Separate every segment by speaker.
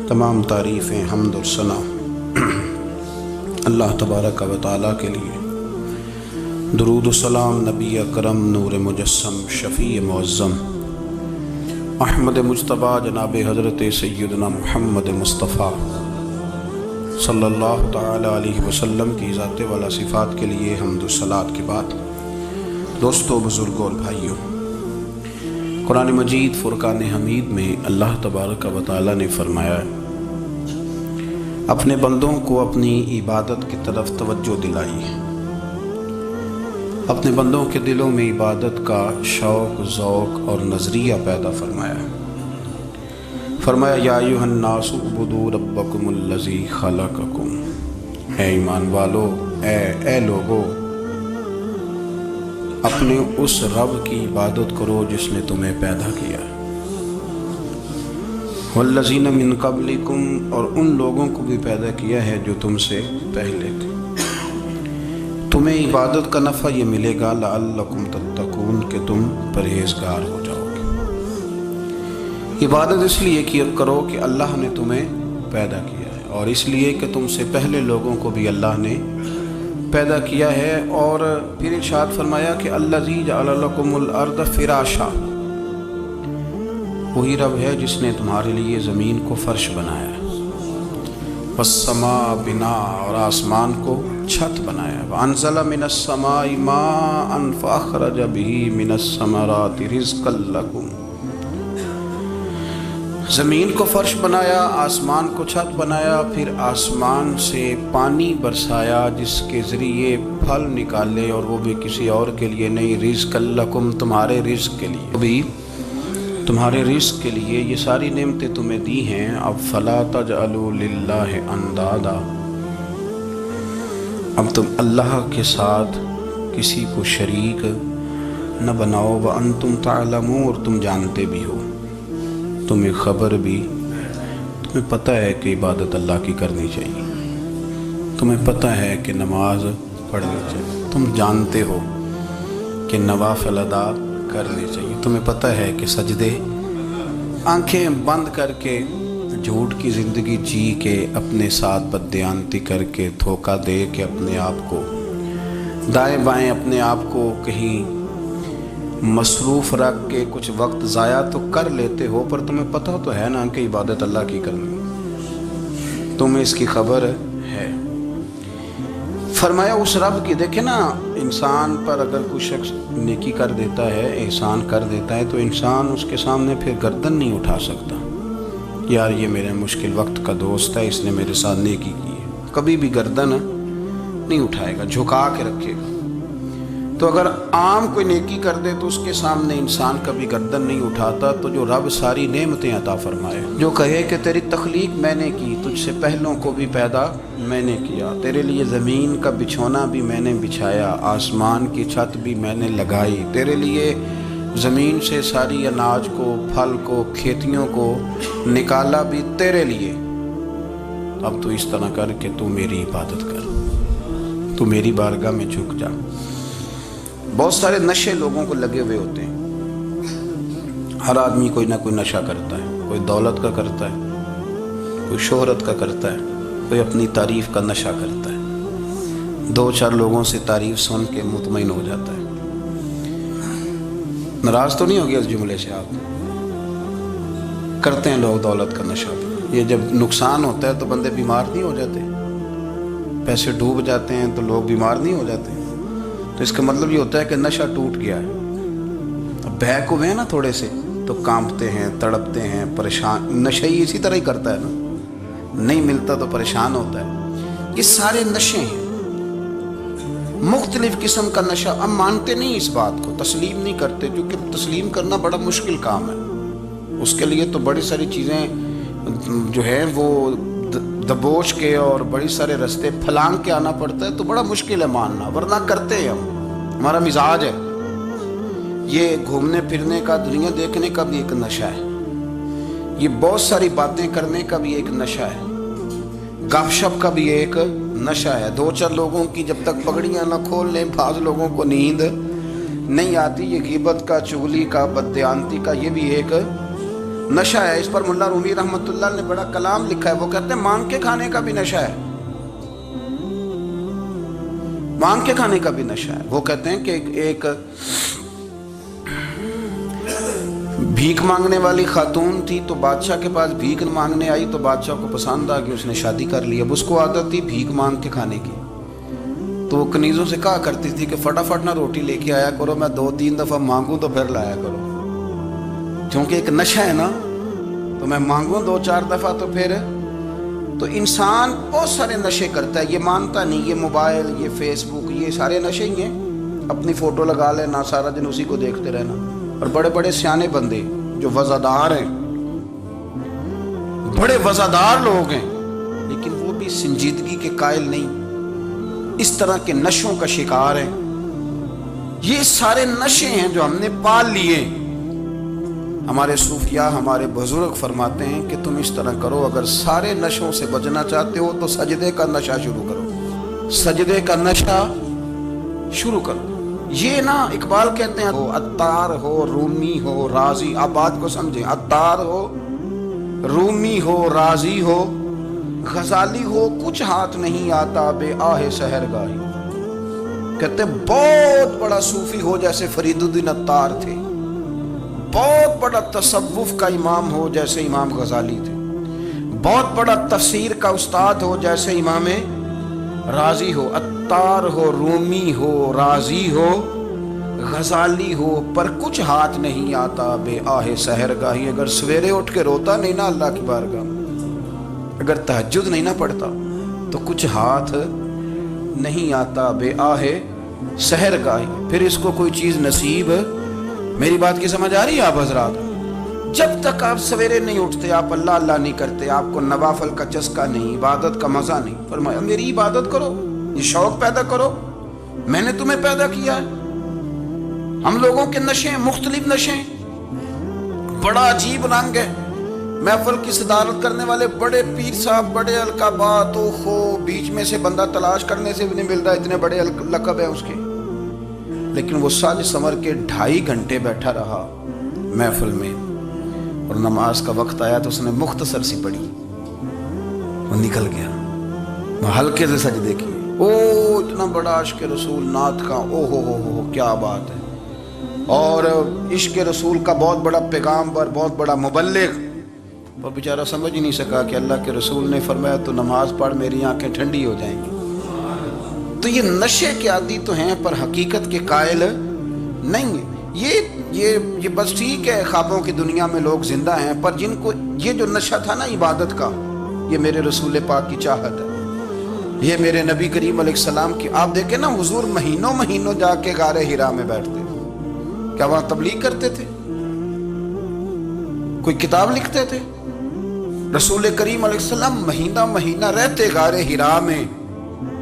Speaker 1: تمام تعریفیں حمد و ثنا اللہ تبارک و تعالیٰ کے لیے۔ درود و سلام نبی اکرم نور مجسم شفیع معظم احمد مجتبیٰ جناب حضرت سیدنا محمد مصطفیٰ صلی اللہ تعالیٰ علیہ وسلم کی ذات والا صفات کے لیے حمد و صلات کے بعد، دوستو، بزرگوں اور بھائیوں، قرآن مجید فرقان حمید میں اللہ تبارک و تعالیٰ نے فرمایا ہے اپنے بندوں کو اپنی عبادت کی طرف توجہ دلائی ہے، اپنے بندوں کے دلوں میں عبادت کا شوق، ذوق اور نظریہ پیدا فرمایا ہے۔ فرمایا یا ایھا الناس اعبدوا ربکم الذی خلقکم، اے ایمان والو، اے لوگو، اپنے اس رب کی عبادت کرو جس نے تمہیں پیدا کیا ہے، والذین من قبلکم، اور ان لوگوں کو بھی پیدا کیا ہے جو تم سے پہلے تھے۔ تمہیں عبادت کا نفع یہ ملے گا لعلکم تتقون، کہ تم پرہیزگار ہو جاؤ گے۔ عبادت اس لیے کیا کرو کہ اللہ نے تمہیں پیدا کیا ہے، اور اس لیے کہ تم سے پہلے لوگوں کو بھی اللہ نے پیدا کیا ہے۔ اور پھر ارشاد فرمایا کہ الذی جعل لکم الارض فراشا، وہی رب ہے جس نے تمہارے لیے زمین کو فرش بنایا ہے، والسماء بناء، اور آسمان کو چھت بنایا، وانزل من السماء ماء فاخرج به من الثمرات رزقا لکم، زمین کو فرش بنایا، آسمان کو چھت بنایا، پھر آسمان سے پانی برسایا جس کے ذریعے پھل نکالے، اور وہ بھی کسی اور کے لیے نہیں، رزق لکم، تمہارے رزق کے لیے، وہ بھی تمہارے رزق کے لیے یہ ساری نعمتیں تمہیں دی ہیں۔ اب فلا تجعلوا للہ اندادا، اب تم اللہ کے ساتھ کسی کو شریک نہ بناؤ، وانتم تعلمون، اور تم جانتے بھی ہو، تمہیں خبر بھی، تمہیں پتہ ہے کہ عبادت اللہ کی کرنی چاہیے، تمہیں پتہ ہے کہ نماز پڑھنی چاہیے، تم جانتے ہو کہ نوافل ادا کرنی چاہیے، تمہیں پتہ ہے کہ سجدے آنکھیں بند کر کے جھوٹ کی زندگی جی کے، اپنے ساتھ بددیانتی کر کے، دھوکہ دے کے، اپنے آپ کو دائیں بائیں، اپنے آپ کو کہیں مصروف رکھ کے کچھ وقت ضائع تو کر لیتے ہو، پر تمہیں پتہ تو ہے نا کہ عبادت اللہ کی کرنی، تمہیں اس کی خبر ہے۔ فرمایا اس رب کی، دیکھیں نا، انسان پر اگر کوئی شخص نیکی کر دیتا ہے، احسان کر دیتا ہے، تو انسان اس کے سامنے پھر گردن نہیں اٹھا سکتا، یار یہ میرے مشکل وقت کا دوست ہے، اس نے میرے ساتھ نیکی کی ہے، کبھی بھی گردن نہیں اٹھائے گا، جھکا کے رکھے گا۔ تو اگر عام کوئی نیکی کر دے تو اس کے سامنے انسان کبھی گردن نہیں اٹھاتا، تو جو رب ساری نعمتیں عطا فرمائے، جو کہے کہ تیری تخلیق میں نے کی، تجھ سے پہلوں کو بھی پیدا میں نے کیا، تیرے لیے زمین کا بچھونا بھی میں نے بچھایا، آسمان کی چھت بھی میں نے لگائی، تیرے لیے زمین سے ساری اناج کو، پھل کو، کھیتیوں کو نکالا بھی تیرے لیے، اب تو اس طرح کر کہ تو میری عبادت کر، تو میری بارگاہ میں جھک جا۔ بہت سارے نشے لوگوں کو لگے ہوئے ہوتے ہیں، ہر آدمی کوئی نہ کوئی نشہ کرتا ہے، کوئی دولت کا کرتا ہے، کوئی شہرت کا کرتا ہے، کوئی اپنی تعریف کا نشہ کرتا ہے، دو چار لوگوں سے تعریف سن کے مطمئن ہو جاتا ہے۔ ناراض تو نہیں ہو گیا اس جملے سے؟ آپ کرتے ہیں لوگ دولت کا نشہ، یہ جب نقصان ہوتا ہے تو بندے بیمار نہیں ہو جاتے، پیسے ڈوب جاتے ہیں تو لوگ بیمار نہیں ہو جاتے، تو اس کا مطلب یہ ہوتا ہے کہ نشہ ٹوٹ گیا ہے۔ اب بہک ہوئے ہیں نا تھوڑے سے تو کانپتے ہیں، تڑپتے ہیں، پریشان، نشہ ہی اسی طرح ہی کرتا ہے نا، نہیں ملتا تو پریشان ہوتا ہے۔ یہ سارے نشے ہیں، مختلف قسم کا نشہ۔ ہم مانتے نہیں اس بات کو، تسلیم نہیں کرتے، کیونکہ تسلیم کرنا بڑا مشکل کام ہے، اس کے لیے تو بڑی ساری چیزیں جو ہیں وہ دبوچ کے اور بڑی سارے رستے پھلانگ کے آنا پڑتا ہے، تو بڑا مشکل ہے ماننا، ورنہ کرتے ہیں ہم، ہمارا مزاج ہے۔ یہ گھومنے پھرنے کا، دنیا دیکھنے کا بھی ایک نشہ ہے، یہ بہت ساری باتیں کرنے کا بھی ایک نشہ ہے، گپ شپ کا بھی ایک نشہ ہے۔ دو چار لوگوں کی جب تک پگڑیاں نہ کھول لیں، بعض لوگوں کو نیند نہیں آتی، یہ غیبت کا، چغلی کا، بددیانتی کا، یہ بھی ایک نشہ ہے۔ اس پر ملا رومی رحمۃ اللہ نے بڑا کلام لکھا ہے، وہ کہتے ہیں مانگ کے کھانے کا بھی نشہ ہے، مانگ کے کھانے کا بھی نشہ ہے۔ وہ کہتے ہیں کہ ایک بھیک مانگنے والی خاتون تھی، تو بادشاہ کے پاس بھیک مانگنے آئی، تو بادشاہ کو پسند آ گئی، اس نے شادی کر لی۔ اب اس کو عادت تھی بھیک مانگ کے کھانے کی، تو وہ کنیزوں سے کہا کرتی تھی کہ فٹافٹ نہ روٹی لے کے آیا کرو، میں 2-3 دفعہ مانگوں تو پھر لایا کرو، کیونکہ ایک نشہ ہے نا، تو میں مانگوں 2-4 دفعہ تو پھر۔ تو انسان بہت سارے نشے کرتا ہے، یہ مانتا نہیں، یہ موبائل، یہ فیس بک، یہ سارے نشے ہی ہیں۔ اپنی فوٹو لگا لینا، سارا دن اسی کو دیکھتے رہنا۔ اور بڑے بڑے سیانے بندے جو وزادار ہیں، بڑے وزادار لوگ ہیں، لیکن وہ بھی سنجیدگی کے قائل نہیں، اس طرح کے نشوں کا شکار ہیں۔ یہ سارے نشے ہیں جو ہم نے پال لیے۔ ہمارے صوفیاء، ہمارے بزرگ فرماتے ہیں کہ تم اس طرح کرو، اگر سارے نشوں سے بچنا چاہتے ہو تو سجدے کا نشہ شروع کرو، سجدے کا نشہ شروع کرو۔ یہ نا اقبال کہتے ہیں، عطار ہو، رومی ہو، رازی، آپ بات کو سمجھیں، عطار ہو، رومی ہو، رازی ہو، غزالی ہو، کچھ ہاتھ نہیں آتا بے آہ سحر گاہی۔ کہتے ہیں بہت بڑا صوفی ہو جیسے فرید الدین عطار تھے، بہت بڑا تصوف کا امام ہو جیسے امام غزالی تھے، بہت بڑا تفسیر کا استاد ہو جیسے امام رازی ہو، عطار ہو، رومی ہو، رازی ہو، غزالی ہو، پر کچھ ہاتھ نہیں آتا بے آہ سحر گاہی۔ اگر سویرے اٹھ کے روتا نہیں نا اللہ کی بارگاہ میں، اگر تہجد نہیں نہ پڑھتا تو کچھ ہاتھ نہیں آتا بے آہ سحر گاہی۔ پھر اس کو کوئی چیز نصیب، میری بات کی سمجھ آ رہی ہے آپ حضرات؟ جب تک آپ سویرے نہیں اٹھتے، آپ اللہ اللہ نہیں کرتے، آپ کو نوافل کا چسکا نہیں، عبادت کا مزہ نہیں، فرمایا میری عبادت کرو، یہ شوق پیدا کرو، میں نے تمہیں پیدا کیا ہے۔ ہم لوگوں کے نشے ہیں، مختلف نشے ہیں، بڑا عجیب رنگ ہے۔ محفل کی صدارت کرنے والے بڑے پیر صاحب، بڑے القابات، اوہو، بیچ میں سے بندہ تلاش کرنے سے بھی نہیں مل رہا، اتنے بڑے لقب ہیں اس کے، لیکن وہ سج سنور کے 2.5 گھنٹے بیٹھا رہا محفل میں، اور نماز کا وقت آیا تو اس نے مختصر سی پڑھی، وہ نکل گیا، وہ ہلکے سے سجدے کیے۔ او اتنا بڑا عشق رسول نعت کا، او ہو کیا بات ہے، اور عشق رسول کا بہت بڑا پیغامبر، بہت بڑا مبلغ، وہ بیچارہ سمجھ ہی نہیں سکا کہ اللہ کے رسول نے فرمایا تو نماز پڑھ میری آنکھیں ٹھنڈی ہو جائیں گی۔ تو یہ نشے کے عادی تو ہیں پر حقیقت کے قائل نہیں ہیں۔ یہ بس ٹھیک ہے، خوابوں کی دنیا میں لوگ زندہ ہیں، پر جن کو یہ جو نشہ تھا نا عبادت کا، یہ میرے رسول پاک کی چاہت ہے، یہ میرے نبی کریم علیہ السلام کی۔ آپ دیکھیں نا حضور مہینوں جا کے غار حرا میں بیٹھتے، کیا وہاں تبلیغ کرتے تھے؟ کوئی کتاب لکھتے تھے؟ رسول کریم علیہ السلام مہینہ رہتے غار حرا میں،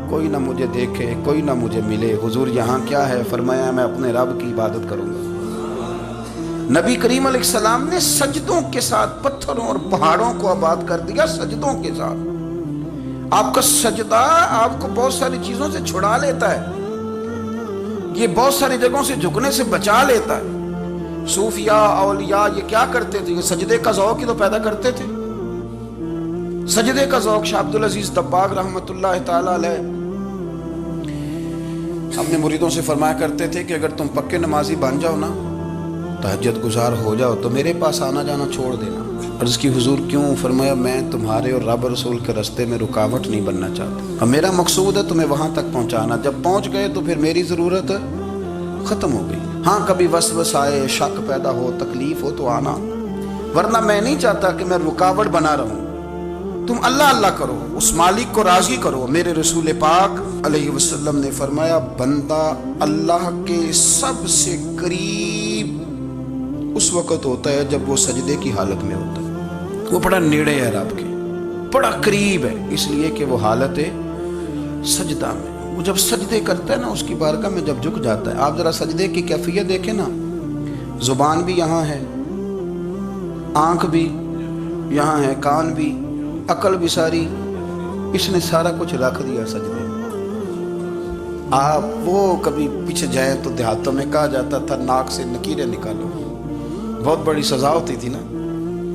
Speaker 1: کوئی نہ مجھے دیکھے، کوئی نہ مجھے ملے، حضور یہاں کیا ہے؟ فرمایا میں اپنے رب کی عبادت کروں گا۔ نبی کریم علیہ السلام نے سجدوں کے ساتھ پتھروں اور پہاڑوں کو آباد کر دیا، سجدوں کے ساتھ۔ آپ کا سجدہ آپ کو بہت ساری چیزوں سے چھڑا لیتا ہے، یہ بہت ساری جگہوں سے جھکنے سے بچا لیتا ہے۔ صوفیاء، اولیاء یہ کیا کرتے تھے؟ یہ سجدے کا ذوق ہی تو پیدا کرتے تھے، سجدے کا ذوق۔ شاہ عبدالعزیز دباغ رحمۃ اللہ تعالی علیہ اپنے مریدوں سے فرمایا کرتے تھے کہ اگر تم پکے نمازی بن جاؤ نا، تہجد گزار ہو جاؤ، تو میرے پاس آنا جانا چھوڑ دینا۔ عرض کی حضور کیوں؟ فرمایا میں تمہارے اور رب رسول کے راستے میں رکاوٹ نہیں بننا چاہتا، اب میرا مقصود ہے تمہیں وہاں تک پہنچانا، جب پہنچ گئے تو پھر میری ضرورت ختم ہو گئی۔ ہاں کبھی وسوسہ آئے، شک پیدا ہو، تکلیف ہو تو آنا، ورنہ میں نہیں چاہتا کہ میں رکاوٹ بنا رہوں۔ تم اللہ اللہ کرو، اس مالک کو راضی کرو۔ میرے رسول پاک علیہ وسلم نے فرمایا بندہ اللہ کے سب سے قریب اس وقت ہوتا ہے جب وہ سجدے کی حالت میں ہوتا ہے، وہ بڑا نیڑے ہے رب کے، بڑا قریب ہے، اس لیے کہ وہ حالت سجدہ میں، وہ جب سجدے کرتا ہے نا اس کی بارگاہ میں جب جھک جاتا ہے۔ آپ ذرا سجدے کی کیفیت دیکھیں نا، زبان بھی یہاں ہے، آنکھ بھی یہاں ہے، کان بھی، عقل بھی ساری، اس نے سارا کچھ رکھ دیا سجدے۔ آپ وہ کبھی پیچھے جائیں تو دیہاتوں میں کہا جاتا تھا ناک سے نکیریں نکالو، بہت بڑی سزا ہوتی تھی نا،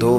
Speaker 1: 2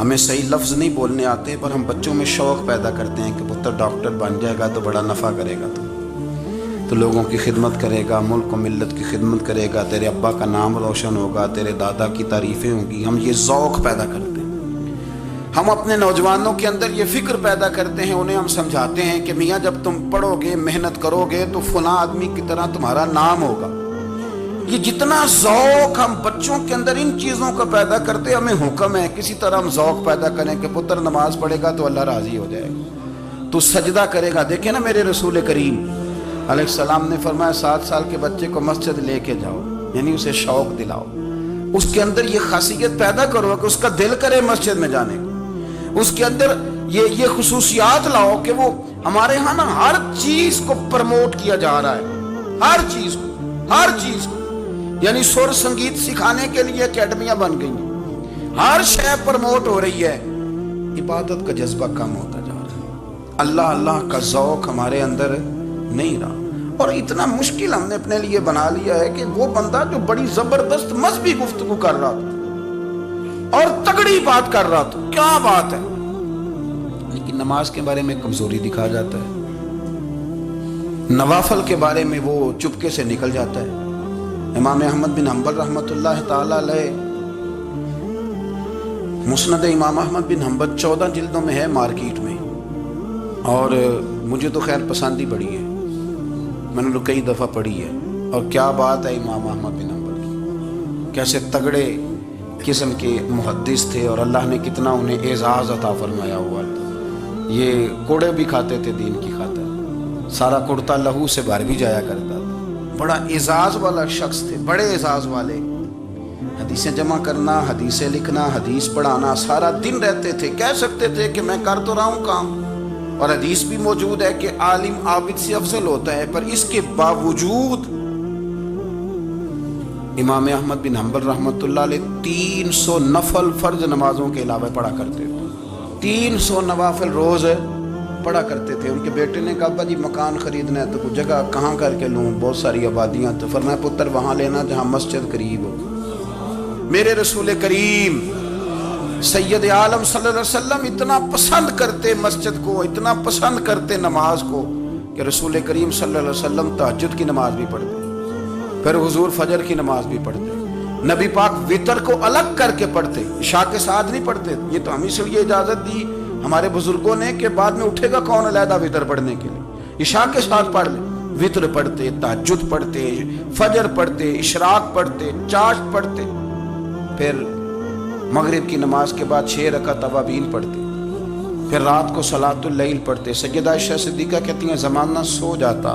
Speaker 1: ہمیں صحیح لفظ نہیں بولنے آتے پر ہم بچوں میں شوق پیدا کرتے ہیں کہ پتر ڈاکٹر بن جائے گا تو بڑا نفع کرے گا، تو لوگوں کی خدمت کرے گا، ملک و ملت کی خدمت کرے گا، تیرے ابا کا نام روشن ہوگا، تیرے دادا کی تعریفیں ہوں گی۔ ہم یہ ذوق پیدا کرتے ہیں، ہم اپنے نوجوانوں کے اندر یہ فکر پیدا کرتے ہیں، انہیں ہم سمجھاتے ہیں کہ میاں جب تم پڑھو گے، محنت کرو گے تو فلاں آدمی کی طرح تمہارا نام ہوگا۔ یہ جتنا ذوق ہم بچوں کے اندر ان چیزوں کا پیدا کرتے، ہمیں حکم ہے کسی طرح ہم ذوق پیدا کریں کہ پتر نماز پڑھے گا تو اللہ راضی ہو جائے گا، تو سجدہ کرے گا۔ دیکھیں نا میرے رسول کریم علیہ السلام نے فرمایا 7 سال کے بچے کو مسجد لے کے جاؤ، یعنی اسے شوق دلاؤ، اس کے اندر یہ خاصیت پیدا کرو کہ اس کا دل کرے مسجد میں جانے کو، اس کے اندر یہ خصوصیات لاؤ کہ وہ ہمارے ہاں نا ہر چیز کو پروموٹ کیا جا رہا ہے، ہر چیز کو، یعنی سر سنگیت سکھانے کے لیے اکیڈمیاں بن گئی ہیں، ہر شے پروموٹ ہو رہی ہے، عبادت کا جذبہ کم ہوتا جا رہا ہے، اللہ کا ذوق ہمارے اندر نہیں رہا۔ اور اتنا مشکل ہم نے اپنے لیے بنا لیا ہے کہ وہ بندہ جو بڑی زبردست مذہبی گفتگو کر رہا تھا اور تگڑی بات کر رہا تھا، کیا بات ہے، لیکن نماز کے بارے میں کمزوری دکھا جاتا ہے، نوافل کے بارے میں وہ چپکے سے نکل جاتا ہے۔ امام احمد بن حنبل رحمۃ اللہ تعالی علیہ، مسند امام احمد بن حنبل 14 جلدوں میں ہے مارکیٹ میں، اور مجھے تو خیر پسند ہی بڑی ہے، میں نے کئی دفعہ پڑھی ہے، اور کیا بات ہے امام احمد بن حنبل کی، کیسے تگڑے قسم کے محدث تھے اور اللہ نے کتنا انہیں اعزاز عطا فرمایا ہوا تھا۔ یہ کوڑے بھی کھاتے تھے دین کی خاطر، سارا کرتا لہو سے بھر بھی جایا کرتا تھا، بڑا اعزاز والا شخص تھے، بڑے اعزاز والے، حدیثیں جمع کرنا، حدیثیں لکھنا، حدیث پڑھانا، سارا دن رہتے تھے، کہہ سکتے تھے کہ میں کر تو رہا ہوں کام، اور حدیث بھی موجود ہے کہ عالم عابد سے افضل ہوتا ہے، پر اس کے باوجود امام احمد بن حنبل رحمۃ اللہ علیہ 300 نفل فرض نمازوں کے علاوہ پڑھا کرتے تھے، 300 نوافل روز پڑھا کرتے تھے۔ ان کے بیٹے نے کہا ابا جی مکان خریدنا ہے تو کوئی جگہ کہاں کر کے لوں، بہت ساری آبادیاں، تو فرمایا پتر وہاں لینا جہاں مسجد قریب ہو۔ میرے رسول کریم سید عالم صلی اللہ علیہ وسلم اتنا پسند کرتے مسجد کو، اتنا پسند کرتے نماز کو کہ رسول کریم صلی اللہ علیہ وسلم تہجد کی نماز بھی پڑھتے، پھر حضور فجر کی نماز بھی پڑھتے، نبی پاک وتر کو الگ کر کے پڑھتے، عشاء کے ساتھ نہیں پڑھتے۔ یہ تو ہمیں سے یہ اجازت دی ہمارے بزرگوں نے کہ بعد میں اٹھے گا کون علیحدہ وتر پڑھنے کے لیے، عشاء کے ساتھ پڑھ لے، وتر پڑھتے، تہجد پڑھتے، فجر پڑھتے، اشراق پڑھتے، چاشت پڑھتے، پھر مغرب کی نماز کے بعد 6 رکعت اوابین پڑھتے، پھر رات کو صلاۃ اللیل پڑھتے۔ سیدہ عائشہ صدیقہ کہتی ہیں زمانہ سو جاتا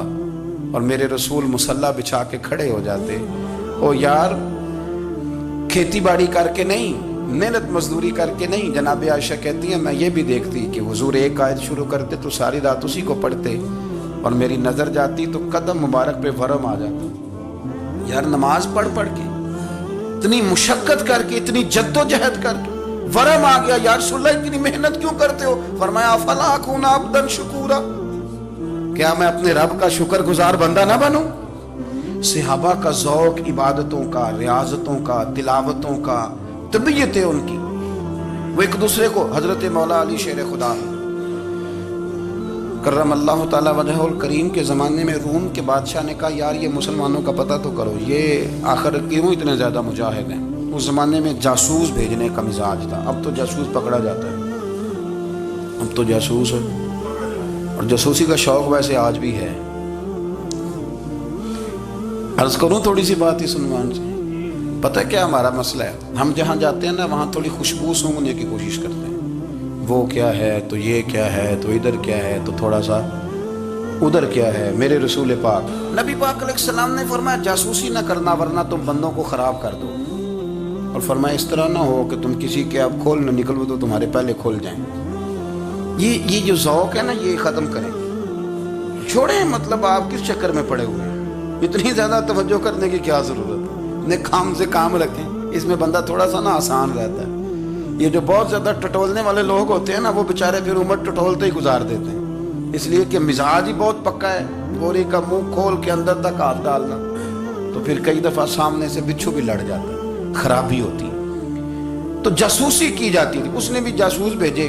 Speaker 1: اور میرے رسول مصلی بچھا کے کھڑے ہو جاتے، او یار کھیتی باڑی کر کے نہیں، محنت مزدوری کر کے نہیں۔ جناب عائشہ کہتی ہیں میں یہ بھی دیکھتی کہ حضور ایک آیت شروع کرتے تو ساری رات اسی کو پڑھتے، اور میری نظر جاتی تو قدم مبارک پہ ورم آ جاتا۔ یار نماز پڑھ کے اتنی مشقت کر کے، اتنی جد و جہد کر کے ورم آ گیا، یا رسول اللہ اتنی محنت کیوں کرتے ہو؟ فرمایا افلا اکون عبدا شکورا، کیا میں اپنے رب کا شکر گزار بندہ نہ بنوں؟ صحابہ کا ذوق عبادتوں کا، ریاضتوں کا، تلاوتوں کا، طبیعت ہے ان کی، وہ ایک دوسرے کو، حضرت مولا علی شیر خدا کرم اللہ تعالی وجہہ الکریم کے زمانے میں روم کے بادشاہ نے کہا یار یہ مسلمانوں کا پتہ تو کرو، یہ آخر کیوں اتنے زیادہ مجاہد ہیں؟ اس زمانے میں جاسوس بھیجنے کا مزاج تھا، اب تو جاسوس پکڑا جاتا ہے، اب تو جاسوس ہے، اور جاسوسی کا شوق ویسے آج بھی ہے۔ عرض کروں تھوڑی سی بات اس عنوان سے، پتہ کیا ہمارا مسئلہ ہے؟ ہم جہاں جاتے ہیں نا وہاں تھوڑی خوشبو سونگنے کی کوشش کرتے ہیں، وہ کیا ہے تو یہ کیا ہے تو ادھر کیا ہے تو تھوڑا سا ادھر کیا ہے۔ میرے رسول پاک نبی پاک علیہ السلام نے فرمایا جاسوسی نہ کرنا ورنہ تم بندوں کو خراب کر دو، اور فرمایا اس طرح نہ ہو کہ تم کسی کے اب کھول نہ نکلو تو تمہارے پہلے کھول جائیں۔ یہ جو ذوق ہے نا یہ ختم کریں، چھوڑیں، مطلب آپ کس چکر میں پڑے ہوئے ہیں، اتنی زیادہ توجہ کرنے کی کیا ضرورت ہے؟ اپنے کام سے کام رکھیں، اس میں بندہ تھوڑا سا نا آسان رہتا ہے۔ یہ جو بہت زیادہ ٹٹولنے والے لوگ ہوتے ہیں نا وہ بےچارے پھر عمر ٹٹولتے ہی گزار دیتے ہیں، اس لیے کہ مزاج ہی بہت پکا ہے، گوری کا منہ کھول کے اندر تک ہاتھ ڈالنا، تو پھر کئی دفعہ سامنے سے بچھو بھی لڑ جاتا ہے، خرابی ہوتی ہے۔ تو جاسوسی کی جاتی تھی. اس نے بھی جاسوس بھیجے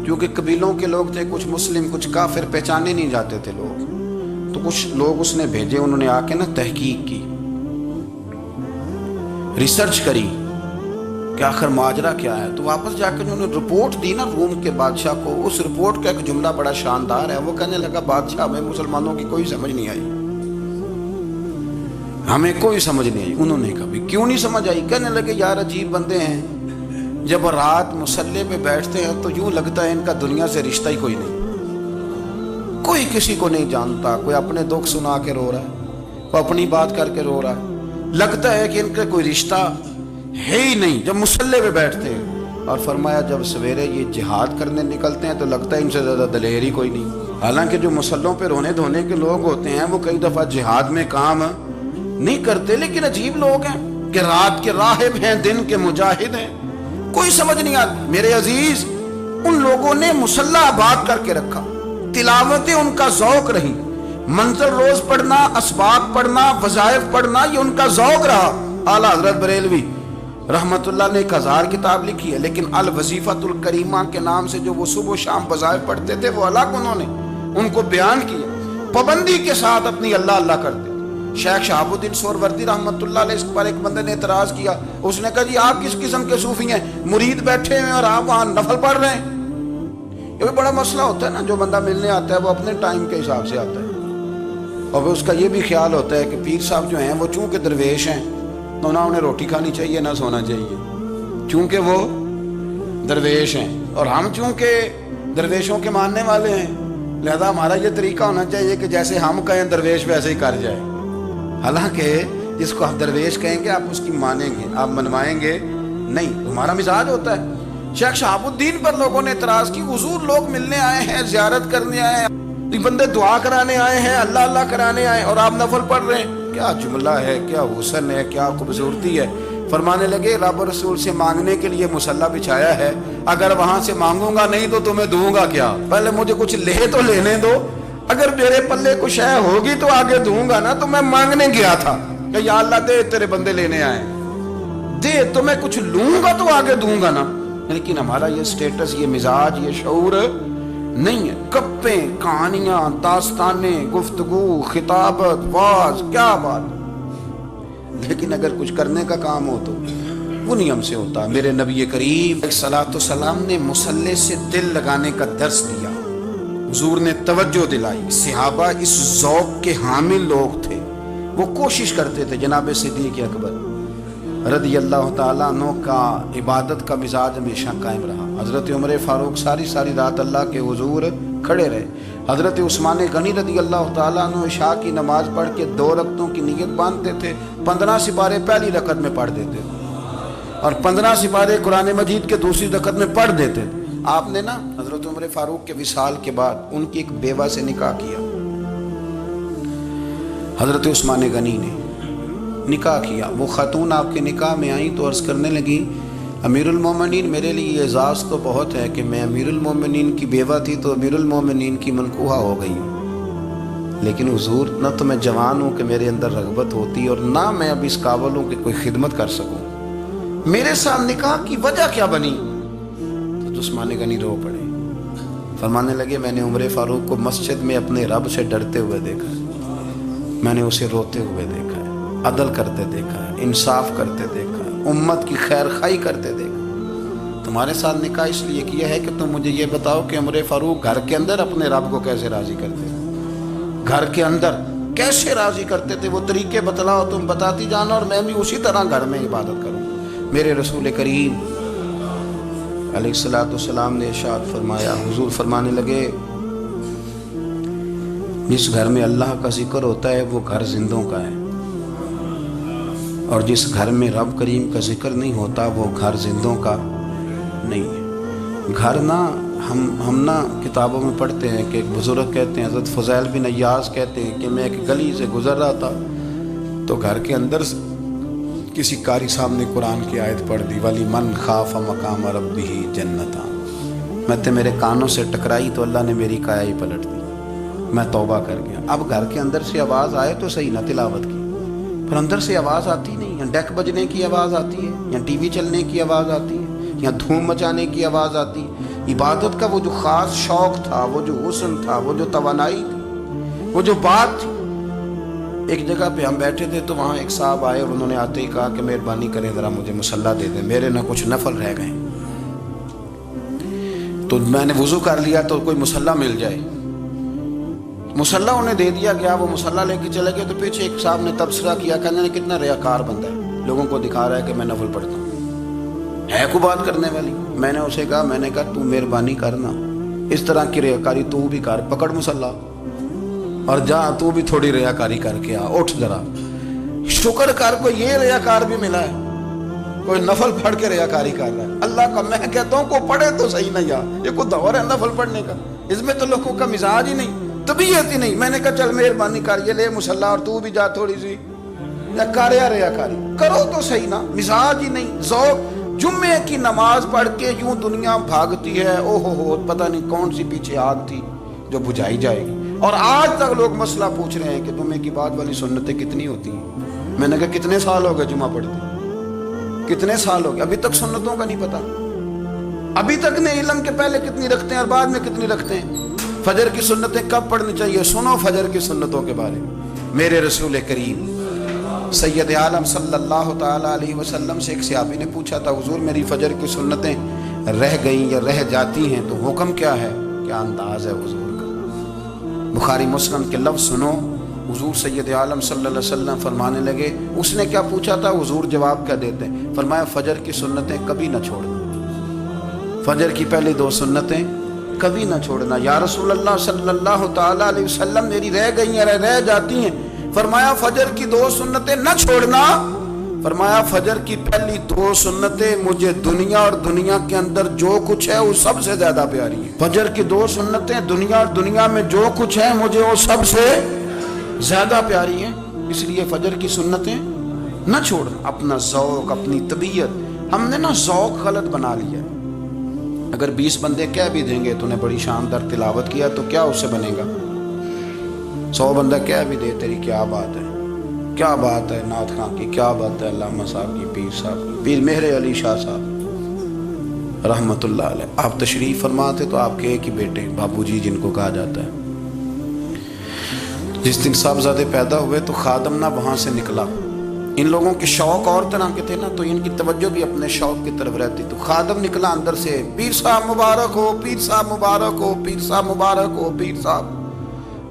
Speaker 1: کیونکہ قبیلوں کے لوگ تھے, کچھ مسلم کچھ کافر, پہچانے نہیں جاتے تھے لوگ. تو کچھ لوگ اس نے بھیجے, انہوں نے آ کے نا تحقیق کی, ریسرچ کری کہ آخر ماجرا کیا ہے. تو واپس جا کے انہوں نے رپورٹ دی نا روم کے بادشاہ کو. اس رپورٹ کا ایک جملہ بڑا شاندار ہے. وہ کہنے لگا بادشاہ ہمیں مسلمانوں کی کوئی سمجھ نہیں آئی, ہمیں کوئی سمجھ نہیں آئی. انہوں نے کہا کیوں نہیں سمجھ آئی؟ کہنے لگے یار عجیب بندے ہیں, جب رات مصلے پہ بیٹھتے ہیں تو یوں لگتا ہے ان کا دنیا سے رشتہ ہی کوئی نہیں, کوئی کسی کو نہیں جانتا. کوئی اپنے دکھ سنا کے رو رہا ہے, کوئی اپنی بات کر کے رو رہا ہے, لگتا ہے کہ ان کا کوئی رشتہ ہے ہی نہیں جب مصلے پہ بیٹھتے ہیں. اور فرمایا جب سویرے یہ جہاد کرنے نکلتے ہیں تو لگتا ہے ان سے زیادہ دلیر ہی کوئی نہیں. حالانکہ جو مسلوں پہ رونے دھونے کے لوگ ہوتے ہیں وہ کئی دفعہ جہاد میں کام نہیں کرتے, لیکن عجیب لوگ ہیں کہ رات کے راہب ہیں, دن کے مجاہد ہیں, کوئی سمجھ نہیں آتی. میرے عزیز, ان لوگوں نے مصلی آباد کر کے رکھا, تلاوتیں ان کا ذوق رہی, منظر روز پڑھنا, اسباق پڑھنا, وظائف پڑھنا, یہ ان کا ذوق رہا. اعلیٰ حضرت بریلوی رحمت اللہ نے 1000 کتاب لکھی ہے, لیکن الوظیفۃ الکریمہ کے نام سے جو وہ صبح و شام وظائف پڑھتے تھے وہ الگ انہوں نے ان کو بیان کیا, پابندی کے ساتھ اپنی اللہ اللہ کرتے. شیخ شہاب الدین سہروردی رحمت اللہ علیہ, اس پر ایک بندے نے اعتراض کیا. اس نے کہا جی آپ کس قسم کے صوفی ہیں, مرید بیٹھے ہیں اور آپ وہاں نفل پڑھ رہے ہیں. یہ بھی بڑا مسئلہ ہوتا ہے نا, جو بندہ ملنے آتا ہے وہ اپنے ٹائم کے حساب سے آتا ہے, اور اس کا یہ بھی خیال ہوتا ہے کہ پیر صاحب جو ہیں وہ چونکہ درویش ہیں تو نہ انہیں روٹی کھانی چاہیے نہ سونا چاہیے, چونکہ وہ درویش ہیں, اور ہم چونکہ درویشوں کے ماننے والے ہیں لہذا ہمارا یہ طریقہ ہونا چاہیے کہ جیسے ہم کہیں درویش ویسے ہی کر جائے. حالانکہ جس کو آپ درویش کہیں گے آپ اس کی مانیں گے, آپ منوائیں گے نہیں, ہمارا مزاج ہوتا ہے. شیخ شہاب الدین پر لوگوں نے اعتراض کی, حضور لوگ ملنے آئے ہیں, زیارت کرنے آئے ہیں, بندے دعا کرانے آئے ہیں, اللہ اللہ کرانے آئے, اور آپ نفل پڑھ رہے ہیں. کیا جملہ ہے, کیا حسن ہے, کیا خوبصورتی ہے. فرمانے لگے رب رسول سے مانگنے کے لیے مصلی بچھایا ہے, اگر وہاں سے مانگوں گا نہیں تو تمہیں دوں گا کیا, پہلے مجھے کچھ لے تو لینے دو, اگر میرے پلے کچھ ہے ہوگی تو آگے دوں گا نا. تو میں مانگنے گیا تھا کہ یا اللہ دے, تیرے بندے لینے آئے دے, تو میں کچھ لوں گا تو آگے دوں گا نا. لیکن ہمارا یہ سٹیٹس, یہ مزاج, یہ شعور نہیں ہے. گپیں, کہانیاں, داستانیں, گفتگو, خطابت, واز, کیا بات. لیکن اگر کچھ کرنے کا کام ہو تو وہ نہیں ہم سے ہوتا. میرے نبی کریم صلوات و سلام نے مصلی سے دل لگانے کا درس دیا, حضور نے توجہ دلائی. صحابہ اس ذوق کے حامل لوگ تھے, وہ کوشش کرتے تھے. جناب صدیق اکبر رضی اللہ تعالیٰ عنہ کا عبادت کا مزاج ہمیشہ قائم رہا. حضرت عمر فاروق ساری رات اللہ کے حضور کھڑے رہے. حضرت عثمان غنی رضی اللہ تعالیٰ عنہ عشاء کی نماز پڑھ کے 2 رکعتوں کی نیت باندھتے تھے, 15 سپارے پہلی رکعت میں پڑھ دیتے تھے اور 15 سپارے قرآن مجید کے دوسری رکعت میں پڑھ دیتے تھے. آپ نے نا حضرت عمر فاروق کے وصال کے بعد ان کی ایک بیوہ سے نکاح کیا. حضرت عثمان غنی نے نکاح کیا. وہ خاتون آپ کے نکاح میں آئیں تو عرض کرنے لگی امیر المومنین, میرے لیے یہ اعزاز تو بہت ہے کہ میں امیر المومنین کی بیوہ تھی تو امیر المومنین کی منکوحہ ہو گئی ہوں, لیکن حضور نہ تو میں جوان ہوں کہ میرے اندر رغبت ہوتی اور نہ میں اب اس قابل ہوں کہ کوئی خدمت کر سکوں, میرے ساتھ نکاح کی وجہ کیا بنی؟ تو عثمان غنی رو پڑے. فرمانے لگے میں نے عمر فاروق کو مسجد میں اپنے رب سے ڈرتے ہوئے دیکھا ہے, میں نے اسے روتے ہوئے دیکھا ہے, عدل کرتے دیکھا ہے, انصاف کرتے دیکھا ہے, امت کی خیر خواہی کرتے دیکھا. تمہارے ساتھ نکاح اس لیے کیا ہے کہ تم مجھے یہ بتاؤ کہ عمر فاروق گھر کے اندر اپنے رب کو کیسے راضی کرتے تھے, گھر کے اندر کیسے راضی کرتے تھے, وہ طریقے بتلاؤ, تم بتاتی جانا اور میں بھی اسی طرح گھر میں عبادت کروں. میرے رسول کریم علیہ الصلوۃ والسلام نے ارشاد فرمایا, حضور فرمانے لگے جس گھر میں اللہ کا ذکر ہوتا ہے وہ گھر زندوں کا ہے, اور جس گھر میں رب کریم کا ذکر نہیں ہوتا وہ گھر زندوں کا نہیں ہے. گھر نا ہم نا کتابوں میں پڑھتے ہیں کہ ایک بزرگ کہتے ہیں, حضرت فضیل بن عیاض کہتے ہیں کہ میں ایک گلی سے گزر رہا تھا تو گھر کے اندر کسی قاری صاحب نے قرآن کی آیت پڑھ دی, ولی من خاف مقام ربہ جنتان. میں تو میرے کانوں سے ٹکرائی تو اللہ نے میری کایا ہی پلٹ دی, میں توبہ کر گیا. اب گھر کے اندر سے آواز آئے تو صحیح نہ تلاوت کی, پر اندر سے آواز آتی نہیں, یا ڈیک بجنے کی آواز آتی ہے, یا ٹی وی چلنے کی آواز آتی ہے, یا دھوم مچانے کی آواز آتی. عبادت کا وہ جو خاص شوق تھا، وہ جو حسن تھا، وہ جو توانائی تھی، وہ جو بات تھی. ایک جگہ پہ ہم بیٹھے تھے تو وہاں ایک صاحب آئے اور انہوں نے آتے ہی کہا کہ مہربانی کریں ذرا مجھے مصلی دے دیں، میرے نہ کچھ نفل رہ گئے. تو میں نے وضو کر لیا تو کوئی مصلی مل جائے. مصلی انہیں دے دیا گیا، وہ مصلی لے کے چلے گئے. تو پیچھے ایک صاحب نے تبصرہ کیا، کہنے نے کتنا ریاکار بندہ ہے، لوگوں کو دکھا رہا ہے کہ میں نفل پڑھتا ہوں، ہے کو بات کرنے والی. میں نے اسے کہا، میں نے کہا تو مہربانی کرنا، اس طرح کی ریاکاری تو بھی کر، پکڑ مصلی اور جا تو بھی تھوڑی ریاکاری کر کے آ، اٹھ ذرا. شکر کر کو یہ ریاکار بھی ملا ہے، کوئی نفل پڑھ کے ریاکاری کر رہا ہے. اللہ کا میں کہتا ہوں کو پڑھے تو صحیح نہ یار، یہ کوئی دور ہے نفل پڑھنے کا؟ اس میں تو لوگوں کا مزاج ہی نہیں، طبیعت ہی نہیں. میں نے کہا چل مہربانی کر، یہ لے مصلی اور تو بھی جا تھوڑی سی یا کر یا ریاکاری کرو تو صحیح نا. مزاج ہی نہیں، ذوق. جمعے کی نماز پڑھ کے یوں دنیا بھاگتی ہے، او ہو پتہ نہیں کون سی پیچھے آگ تھی جو بجھائی جائے گی. اور آج تک لوگ مسئلہ پوچھ رہے ہیں کہ جمعے کی بعد والی سنتیں کتنی ہوتی ہیں. میں نے کہا کتنے سال ہو گئے جمعہ پڑھتے، کتنے سال ہو گئے، ابھی تک سنتوں کا نہیں پتا. ابھی تک نے علم کے پہلے کتنی رکھتے ہیں اور بعد میں کتنی رکھتے ہیں. فجر کی سنتیں کب پڑھنی چاہیے؟ سنو فجر کی سنتوں کے بارے میں. میرے رسول کریم سید عالم صلی اللہ تعالی علیہ وسلم سے ایک صحابی نے پوچھا تھا، حضور میری فجر کی سنتیں رہ گئیں یا رہ جاتی ہیں تو حکم کیا ہے؟ کیا انداز ہے حضور کا. بخاری مسلم کے لفظ سنو. حضور سید عالم صلی اللہ علیہ وسلم فرمانے لگے، اس نے کیا پوچھا تھا، حضور جواب کیا دیتے ہیں؟ فرمایا فجر کی سنتیں کبھی نہ چھوڑنا، فجر کی پہلی 2 سنتیں کبھی نہ چھوڑنا. یا رسول اللہ صلی اللہ تعالی علیہ وسلم میری رہ گئی ہیں، رہ جاتی ہیں. فرمایا فجر کی 2 سنتیں نہ چھوڑنا. فرمایا فجر کی پہلی 2 سنتیں مجھے دنیا اور دنیا کے اندر جو کچھ ہے وہ سب سے زیادہ پیاری ہیں. فجر کی 2 سنتیں دنیا اور دنیا میں جو کچھ ہے مجھے وہ سب سے زیادہ پیاری ہیں. اس لیے فجر کی سنتیں نہ چھوڑنا. اپنا ذوق، اپنی طبیعت، ہم نے نا ذوق غلط بنا لیا. اگر 20 بندے کہہ بھی دیں گے تو نے بڑی شاندار تلاوت کیا تو کیا اس سے بنے گا؟ 100 بندہ کہہ بھی دے تیری کیا بات ہے، کیا بات ہے نعت خان کی، کیا بات ہے علامہ صاحب کی، پیر صاحب کی، پیر مہر علی شاہ صاحب رحمت اللہ علیہ. آپ تشریف فرماتے تو آپ کے ایک ہی بیٹے بابو جی جن کو کہا جاتا ہے، جس دن صاحبزادے پیدا ہوئے تو خادم نہ وہاں سے نکلا. ان لوگوں کے شوق اور طرح کے تھے نا، تو ان کی توجہ بھی اپنے شوق کی طرف رہتی. تو خادم نکلا اندر سے، پیر صاحب مبارک ہو، پیر صاحب مبارک ہو، پیر صاحب مبارک ہو، پیر صاحب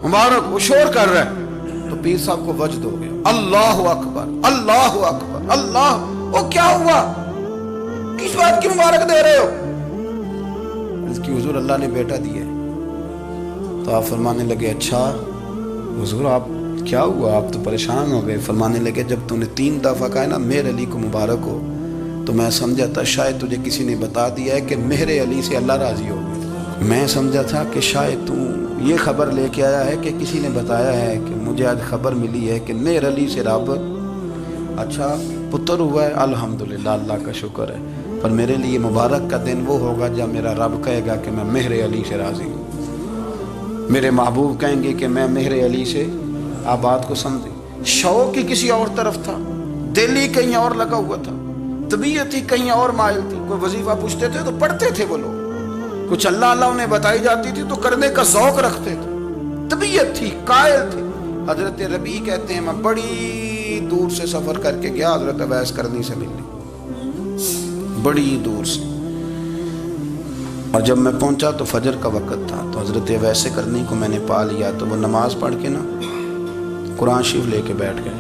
Speaker 1: مبارک. وہ شور کر رہا ہے تو پیر صاحب کو وجد ہو گیا، اللہ اکبر اللہ اکبر اللہ. وہ کیا ہوا، کس بات کی مبارک دے رہے ہو؟ اس کی حضور اللہ نے بیٹا دیا ہے. تو آپ فرمانے لگے اچھا حضور آپ کیا ہوا، آپ تو پریشان ہو گئے. فرمانے لگے جب تو نے 3 دفعہ کہا نا مہر علی کو مبارک ہو تو میں سمجھا تھا شاید تجھے کسی نے بتا دیا ہے کہ مہر علی سے اللہ راضی ہو گیا. میں سمجھا تھا کہ شاید تو یہ خبر لے کے آیا ہے کہ کسی نے بتایا ہے کہ مجھے آج خبر ملی ہے کہ مہر علی سے رب اچھا پتر ہوا ہے. الحمدللہ اللہ کا شکر ہے. پر میرے لیے مبارک کا دن وہ ہوگا جب میرا رب کہے گا کہ میں مہر علی سے راضی ہوں. میرے محبوب کہیں گے کہ میں مہر علی سے. آپ بات کو سمجھیں. شوق ہی کسی اور طرف تھا، دل ہی کہیں اور لگا ہوا تھا، طبیعت ہی کہیں اور مائل تھی. کوئی وظیفہ پوچھتے تھے تو پڑھتے تھے وہ لوگ، کچھ اللہ اللہ انہیں بتائی جاتی تھی تو کرنے کا ذوق رکھتے تھے، طبیعت تھی، قائل تھے. حضرت ربیع کہتے ہیں میں بڑی دور سے سفر کر کے گیا حضرت اویس کرنی سے ملنے، بڑی دور سے. اور جب میں پہنچا تو فجر کا وقت تھا. تو حضرت اویس کرنی کو میں نے پا لیا. تو وہ نماز پڑھ کے نا قرآن شریف لے کے بیٹھ گئے.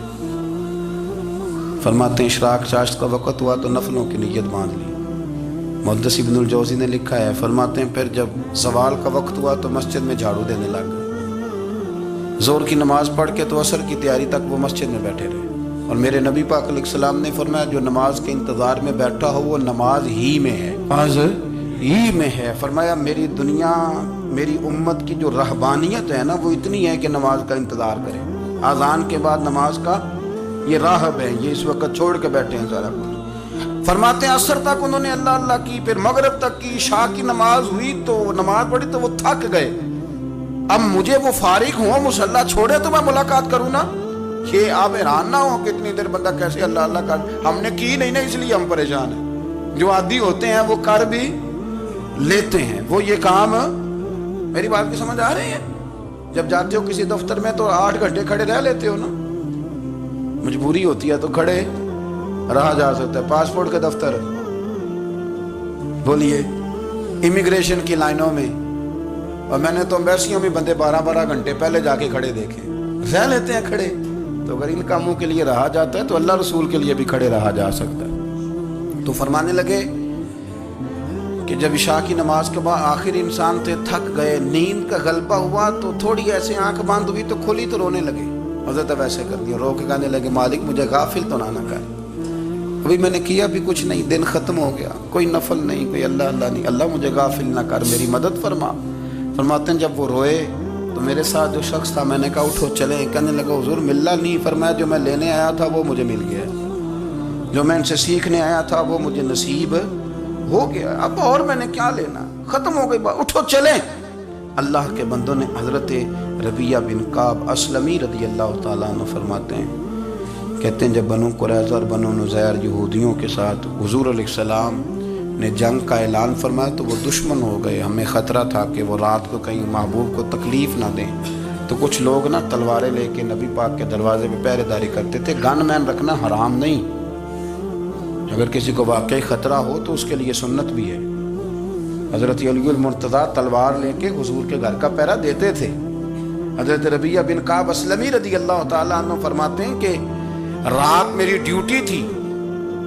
Speaker 1: فرماتے ہیں اشراق چاشت کا وقت ہوا تو نفلوں کی نیت باندھ لی. محدث ابن الجوزی نے لکھا ہے، فرماتے ہیں پھر جب زوال کا وقت ہوا تو مسجد میں جھاڑو دینے لگ گئے. زور کی نماز پڑھ کے تو عصر کی تیاری تک وہ مسجد میں بیٹھے رہے. اور میرے نبی پاک علیہ السلام نے فرمایا جو نماز کے انتظار میں بیٹھا ہو وہ نماز ہی میں ہے، نماز ہی میں ہے. فرمایا میری دنیا میری امت کی جو رہبانیت ہے نا وہ اتنی ہے کہ نماز کا انتظار کرے. اذان کے بعد نماز کا یہ راہب ہے، یہ اس وقت چھوڑ کے بیٹھے ہیں سارا کچھ. فرماتے ہیں عصر تک انہوں نے اللہ اللہ کی، پھر مغرب تک کی، عشاء کی نماز ہوئی تو نماز پڑھی تو وہ تھک گئے. اب مجھے وہ فارغ ہوں مصلی چھوڑے تو میں ملاقات کروں نا. یہ آپ حیران نہ ہو کہ اتنی دیر بندہ کیسے اللہ اللہ کر، ہم نے کی نہیں نا اس لیے ہم پریشان ہیں. جو عادی ہوتے ہیں وہ کر بھی لیتے ہیں. وہ یہ کام، میری بات کی سمجھ آ رہی ہے؟ جب جاتے ہو کسی دفتر میں تو 8 گھنٹے کھڑے رہ لیتے ہو نا، مجبوری ہوتی ہے تو کھڑے رہا جا سکتا ہے. پاسپورٹ کے دفتر بولیے، امیگریشن کی لائنوں میں، اور میں نے تو امبیسیوں میں بندے 12 گھنٹے پہلے جا کے کھڑے دیکھے، رہ لیتے ہیں کھڑے. تو اگر ان کاموں کے لیے رہا جاتا ہے تو اللہ رسول کے لیے بھی کھڑے رہا جا سکتا ہے. تو فرمانے لگے کہ جب عشاء کی نماز کے بعد آخر انسان تھے، تھک گئے، نیند کا غلبہ ہوا تو تھوڑی ایسے آنکھ بند ہوئی تو کھلی تو رونے لگے. حضرت ویسے کر دیا، رو کے کہنے لگے مالک مجھے غافل تو نہ کر، ابھی میں نے کیا بھی کچھ نہیں، دن ختم ہو گیا، کوئی نفل نہیں، کوئی اللہ اللہ نہیں، اللہ مجھے غافل نہ کر، میری مدد فرما. فرماتے ہیں جب وہ روئے تو میرے ساتھ جو شخص تھا، میں نے کہا اٹھو چلیں. کہنے لگا حضور ملنا نہیں. فرمایا جو میں لینے آیا تھا وہ مجھے مل گیا، جو میں ان سے سیکھنے آیا تھا وہ مجھے نصیب ہو گیا، اب اور میں نے کیا لینا، ختم ہو گئی بات، اٹھو چلیں. اللہ کے بندوں نے حضرت ربیہ بن کعب اسلمی رضی اللہ تعالیٰ عنہ فرماتے ہیں، کہتے ہیں جب بنو قریظہ اور بنو نذیر یہودیوں کے ساتھ حضور علیہ السلام نے جنگ کا اعلان فرمایا تو وہ دشمن ہو گئے. ہمیں خطرہ تھا کہ وہ رات کو کہیں محبوب کو تکلیف نہ دیں، تو کچھ لوگ نا تلواریں لے کے نبی پاک کے دروازے پہ پہرے داری کرتے تھے. گن مین رکھنا حرام نہیں، اگر کسی کو واقعی خطرہ ہو تو اس کے لیے سنت بھی ہے. حضرت علی المرتضیٰ تلوار لے کے حضور کے گھر کا پہرا دیتے تھے. حضرت ربیہ بن کعب اسلمی رضی اللہ تعالیٰ عنہ فرماتے ہیں کہ رات میری ڈیوٹی تھی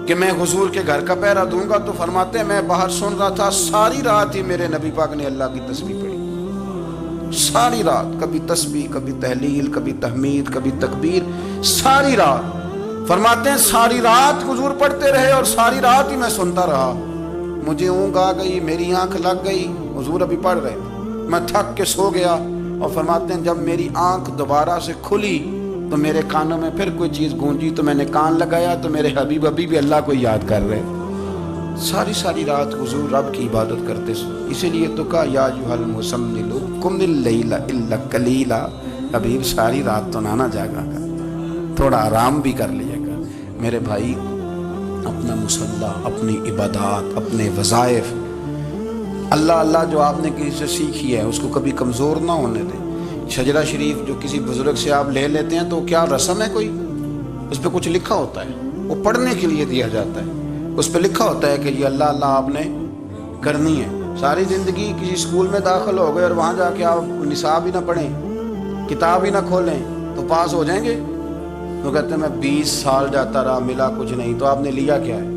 Speaker 1: کہ میں حضور کے گھر کا پہرا دوں گا. تو فرماتے ہیں میں باہر سن رہا تھا، ساری رات ہی میرے نبی پاک نے اللہ کی تسبیح پڑھی، ساری رات، کبھی تسبیح، کبھی تحلیل، کبھی تحمید، کبھی تکبیر، ساری رات. فرماتے ہیں ساری رات حضور پڑھتے رہے اور ساری رات ہی میں سنتا رہا. مجھے اونگ آ گئی، میری آنکھ لگ گئی، حضور ابھی پڑھ رہے تھے، میں تھک کے سو گیا. اور فرماتے ہیں جب میری آنکھ دوبارہ سے کھلی تو میرے کانوں میں پھر کوئی چیز گونجی تو میں نے کان لگایا تو میرے حبیب ابھی بھی اللہ کو یاد کر رہے. ساری رات حضور رب کی عبادت کرتے. اسی لیے تو کہا یا ایھا المزمل قم اللیل الا قلیلا، حبیب ساری رات تو نہ جاگا کر، تھوڑا آرام بھی کر لیا کر. میرے بھائی اپنا مصلی، اپنی عبادات، اپنے وظائف، اللہ اللہ جو آپ نے کسی سے سیکھی ہے اس کو کبھی کمزور نہ ہونے دیں. شجرہ شریف جو کسی بزرگ سے آپ لے لیتے ہیں تو کیا رسم ہے کوئی؟ اس پہ کچھ لکھا ہوتا ہے، وہ پڑھنے کے لیے دیا جاتا ہے. اس پہ لکھا ہوتا ہے کہ یہ اللہ اللہ آپ نے کرنی ہے. ساری زندگی کسی اسکول میں داخل ہو گئے اور وہاں جا کے آپ نصاب ہی نہ پڑھیں، کتاب ہی نہ کھولیں تو پاس ہو جائیں گے؟ تو کہتے ہیں میں 20 سال جاتا رہا ملا کچھ نہیں. تو آپ نے لیا کیا ہے؟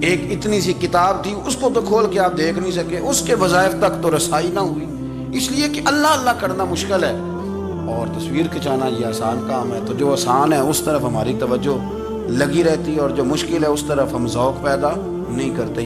Speaker 1: ایک اتنی سی کتاب تھی، اس کو تو کھول کے آپ دیکھ نہیں سکے، اس کے وظائف تک تو رسائی نہ ہوئی. اس لیے کہ اللہ اللہ کرنا مشکل ہے اور تصویر کھنچانا یہ آسان کام ہے. تو جو آسان ہے اس طرف ہماری توجہ لگی رہتی ہے اور جو مشکل ہے اس طرف ہم ذوق پیدا نہیں کرتے.